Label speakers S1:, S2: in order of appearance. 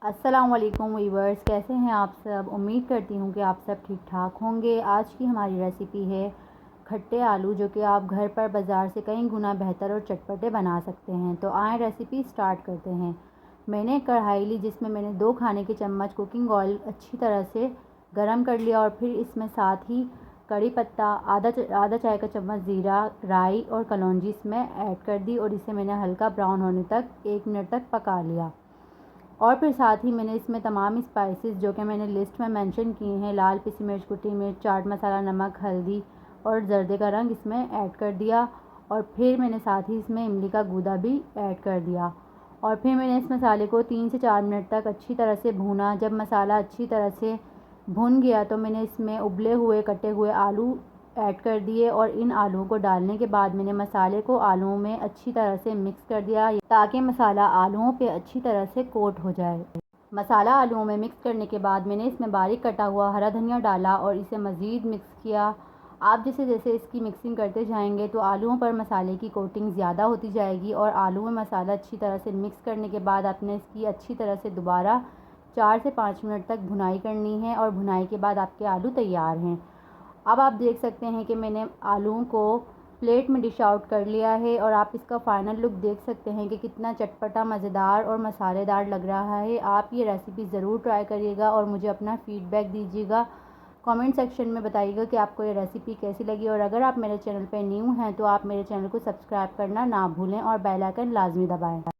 S1: अस्सलामुअलैकुम वीवर्स, कैसे हैं आप सब। उम्मीद करती हूँ कि आप सब ठीक ठाक होंगे। आज की हमारी रेसिपी है खट्टे आलू, जो कि आप घर पर बाज़ार से कई गुना बेहतर और चटपटे बना सकते हैं। तो आए रेसिपी स्टार्ट करते हैं। मैंने कढ़ाई ली जिसमें मैंने 2 खाने के चम्मच कुकिंग ऑयल अच्छी तरह से गर्म कर लिया और फिर इसमें साथ ही कड़ी पत्ता, आधा चाय का चम्मच ज़ीरा, राई और कलौंजी इसमें ऐड कर दी और इसे मैंने हल्का ब्राउन होने तक 1 मिनट तक पका लिया। और फिर साथ ही मैंने इसमें तमाम स्पाइसेस जो कि मैंने लिस्ट में मेंशन किए हैं, लाल पिसी मिर्च, कुटी मिर्च, चाट मसाला, नमक, हल्दी और जर्दे का रंग इसमें ऐड कर दिया। और फिर मैंने साथ ही इसमें इमली का गूदा भी ऐड कर दिया। और फिर मैंने इस मसाले को 3 से 4 मिनट तक अच्छी तरह से भूना। जब मसाला अच्छी तरह से भुन गया तो मैंने इसमें उबले हुए कटे हुए आलू ऐड कर दिए और इन आलूओं को डालने के बाद मैंने मसाले को आलूओं में अच्छी तरह से मिक्स कर दिया ताकि मसाला आलूओं पे अच्छी तरह से कोट हो जाए। मसाला आलूओं में मिक्स करने के बाद मैंने इसमें बारीक कटा हुआ हरा धनिया डाला और इसे मज़ीद मिक्स किया। आप जैसे जैसे इसकी मिक्सिंग करते जाएंगे तो आलूओं पर मसाले की कोटिंग ज़्यादा होती जाएगी और आलू में मसाला अच्छी तरह से मिक्स करने के बाद आपने इसकी अच्छी तरह से दोबारा 4 से 5 मिनट तक भुनाई करनी है और भुनाई के बाद आपके आलू तैयार हैं। अब आप देख सकते हैं कि मैंने आलूओं को प्लेट में डिश आउट कर लिया है और आप इसका फ़ाइनल लुक देख सकते हैं कि कितना चटपटा, मज़ेदार और मसालेदार लग रहा है। आप ये रेसिपी ज़रूर ट्राई करिएगा और मुझे अपना फ़ीडबैक दीजिएगा। कमेंट सेक्शन में बताइएगा कि आपको ये रेसिपी कैसी लगी। और अगर आप मेरे चैनल पर न्यू हैं तो आप मेरे चैनल को सब्सक्राइब करना ना भूलें और बेल आइकन लाजमी दबाएँ।